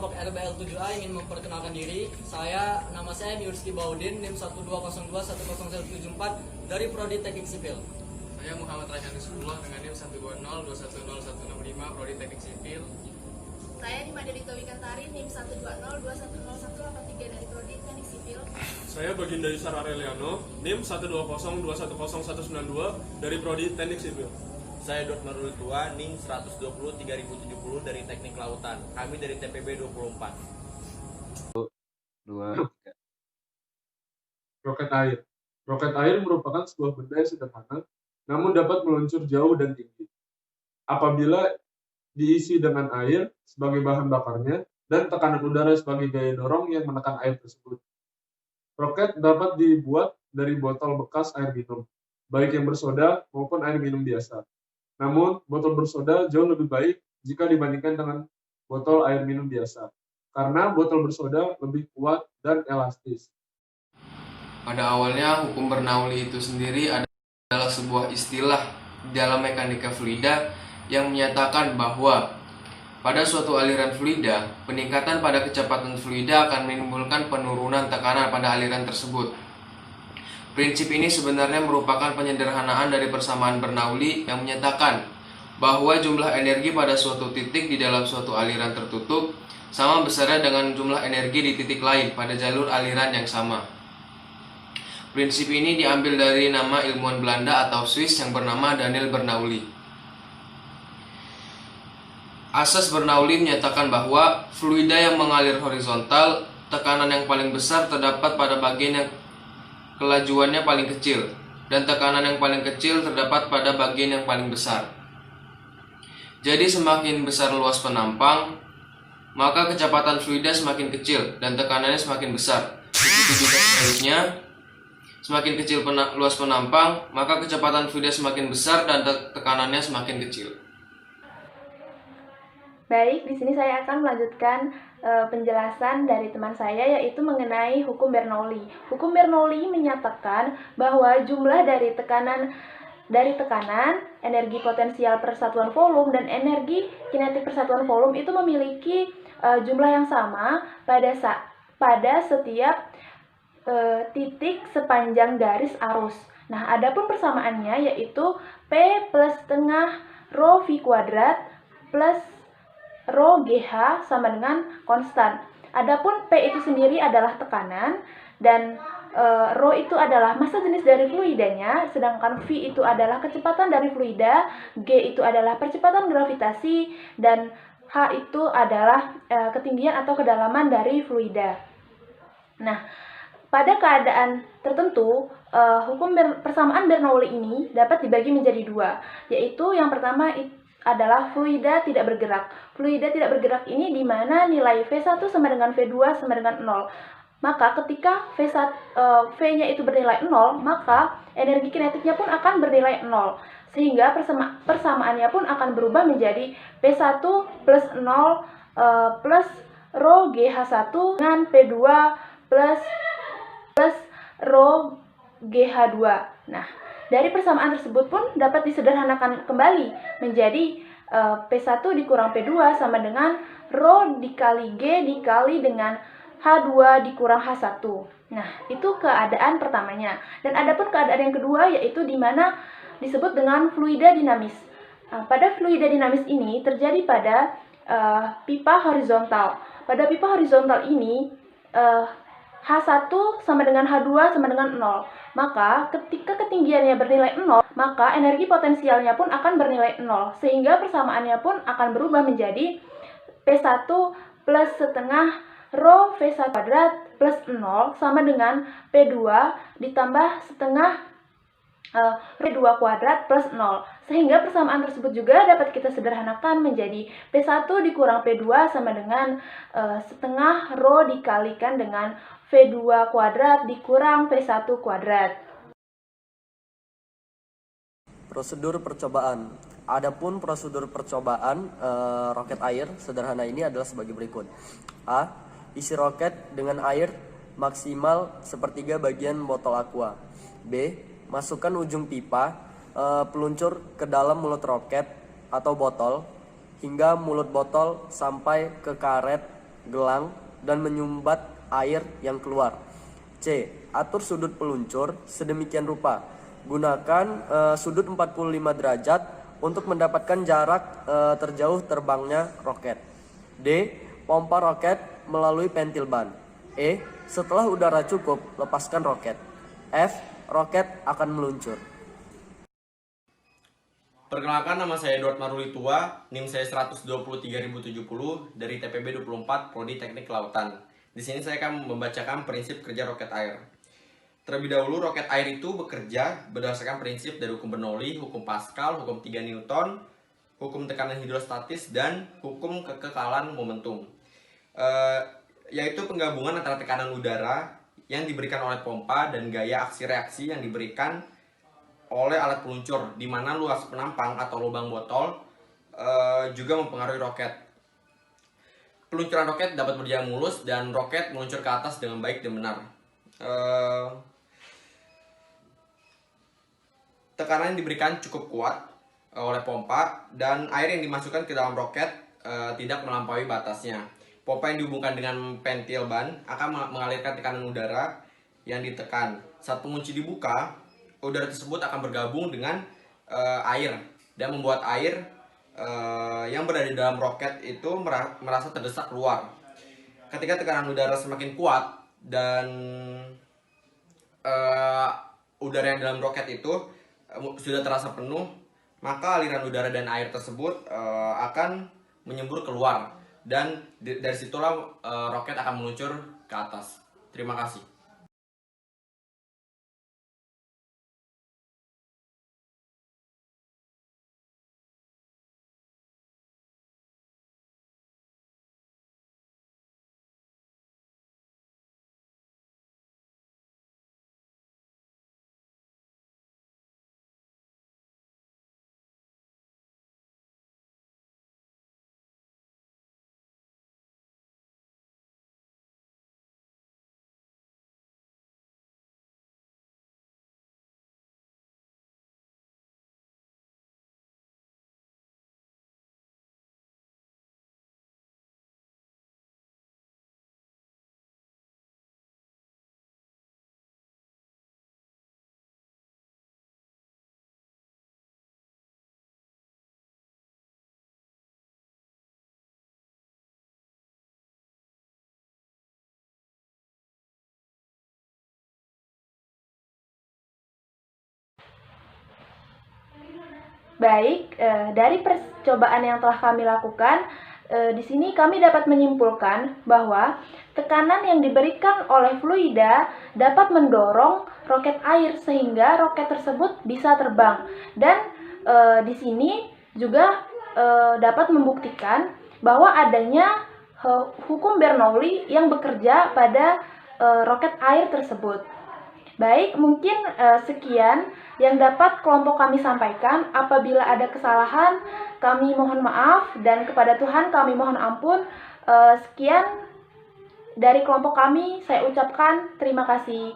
kelompok RBL7A ingin memperkenalkan diri. Nama saya Yurski Baudin, NIM 120210174 dari Prodi Teknik Sipil. Saya Muhammad Rajani Nusrullah dengan NIM 120210165 Prodi Teknik Sipil. Saya Nimade Dito Wikantari, NIM 120210183 dari Prodi Teknik Sipil. Saya Baginda Yusara Reliano, NIM 120210192 dari Prodi Teknik Sipil. Saya Dotmarul Tua, NIM 1203070 dari Teknik Lautan. Kami dari TPB 24. 2, 3. Roket air. Roket air merupakan sebuah benda yang sederhana, namun dapat meluncur jauh dan tinggi. Apabila diisi dengan air sebagai bahan bakarnya dan tekanan udara sebagai gaya dorong yang menekan air tersebut. Roket dapat dibuat dari botol bekas air minum, baik yang bersoda maupun air minum biasa. Namun, botol bersoda jauh lebih baik jika dibandingkan dengan botol air minum biasa, karena botol bersoda lebih kuat dan elastis. Pada awalnya, hukum Bernoulli itu sendiri adalah sebuah istilah dalam mekanika fluida yang menyatakan bahwa pada suatu aliran fluida, peningkatan pada kecepatan fluida akan menimbulkan penurunan tekanan pada aliran tersebut. Prinsip ini sebenarnya merupakan penyederhanaan dari persamaan Bernoulli yang menyatakan bahwa jumlah energi pada suatu titik di dalam suatu aliran tertutup sama besarnya dengan jumlah energi di titik lain pada jalur aliran yang sama. Prinsip ini diambil dari nama ilmuwan Belanda atau Swiss yang bernama Daniel Bernoulli. Asas Bernoulli menyatakan bahwa fluida yang mengalir horizontal, tekanan yang paling besar terdapat pada bagian yang kelajuannya paling kecil, dan tekanan yang paling kecil terdapat pada bagian yang paling besar. Jadi semakin besar luas penampang, maka kecepatan fluida semakin kecil dan tekanannya semakin besar. Begitu juga sebaliknya, semakin kecil luas penampang, maka kecepatan fluida semakin besar dan tekanannya semakin kecil. Baik, di sini saya akan melanjutkan penjelasan dari teman saya, yaitu mengenai hukum Bernoulli. Hukum Bernoulli menyatakan bahwa jumlah dari tekanan, energi potensial per satuan volume dan energi kinetik per satuan volume itu memiliki jumlah yang sama pada setiap titik sepanjang garis arus. Nah, adapun persamaannya yaitu P plus setengah rho V kuadrat plus rho GH sama dengan konstan. Adapun P itu sendiri adalah tekanan dan rho itu adalah massa jenis dari fluidanya, sedangkan V itu adalah kecepatan dari fluida, G itu adalah percepatan gravitasi, dan H itu adalah ketinggian atau kedalaman dari fluida. Nah, pada keadaan tertentu, hukum persamaan Bernoulli ini dapat dibagi menjadi dua, yaitu yang pertama adalah fluida tidak bergerak. Fluida tidak bergerak ini di mana nilai V1 sama dengan V2 sama dengan 0. Maka ketika V-nya itu bernilai 0, maka energi kinetiknya pun akan bernilai 0. Sehingga persamaannya pun akan berubah menjadi P1 plus 0 plus rho GH1 dengan P2 plus rho GH2. Nah, dari persamaan tersebut pun dapat disederhanakan kembali menjadi P1 dikurang P2 sama dengan rho dikali G dikali dengan H2 dikurang H1. Nah, itu keadaan pertamanya. Dan adapun keadaan yang kedua yaitu di mana disebut dengan fluida dinamis. Pada fluida dinamis ini terjadi pada pipa horizontal. Pada pipa horizontal ini H1 sama dengan H2 sama dengan 0. Maka ketika ketinggiannya bernilai 0, maka energi potensialnya pun akan bernilai 0. Sehingga persamaannya pun akan berubah menjadi P1 plus setengah rho V1 kuadrat plus 0 sama dengan P2 ditambah setengah P2 kuadrat plus 0. Sehingga persamaan tersebut juga dapat kita sederhanakan menjadi P1 dikurang P2 sama dengan setengah rho dikalikan dengan V2 kuadrat dikurang V1 kuadrat. Prosedur percobaan. Adapun prosedur percobaan roket air sederhana ini adalah sebagai berikut. A. Isi roket dengan air maksimal sepertiga bagian botol aqua. B. Masukkan ujung pipa peluncur ke dalam mulut roket atau botol hingga mulut botol sampai ke karet gelang, dan menyumbat air yang keluar. C. Atur sudut peluncur sedemikian rupa. Gunakan sudut 45 derajat untuk mendapatkan jarak terjauh terbangnya roket. D. Pompa roket melalui pentil ban. E. Setelah udara cukup, lepaskan roket. F. Roket akan meluncur. Perkenalkan, nama saya Edward Marulitua, NIM saya 123.070 dari TPB 24 Prodi Teknik Kelautan. Di sini saya akan membacakan prinsip kerja roket air. Terlebih dahulu, roket air itu bekerja berdasarkan prinsip dari hukum Bernoulli, hukum Pascal, hukum 3 Newton, hukum tekanan hidrostatis, dan hukum kekekalan momentum. Yaitu penggabungan antara tekanan udara yang diberikan oleh pompa dan gaya aksi reaksi yang diberikan oleh alat peluncur, di mana luas penampang atau lubang botol juga mempengaruhi roket. Peluncuran roket dapat berjalan mulus dan roket meluncur ke atas dengan baik dan benar. Tekanan yang diberikan cukup kuat oleh pompa dan air yang dimasukkan ke dalam roket tidak melampaui batasnya. Pompa yang dihubungkan dengan pentil ban akan mengalirkan tekanan udara yang ditekan. Saat pengunci dibuka, udara tersebut akan bergabung dengan air dan membuat air yang berada di dalam roket itu merasa terdesak keluar. Ketika tekanan udara semakin kuat dan udara yang dalam roket itu sudah terasa penuh, maka aliran udara dan air tersebut akan menyembur keluar dan dari situlah roket akan meluncur ke atas. Terima kasih. Baik, dari percobaan yang telah kami lakukan, di sini kami dapat menyimpulkan bahwa tekanan yang diberikan oleh fluida dapat mendorong roket air sehingga roket tersebut bisa terbang. Dan di sini juga dapat membuktikan bahwa adanya hukum Bernoulli yang bekerja pada roket air tersebut. Baik, mungkin sekian yang dapat kelompok kami sampaikan. Apabila ada kesalahan, kami mohon maaf, dan kepada Tuhan kami mohon ampun. Sekian dari kelompok kami, saya ucapkan terima kasih.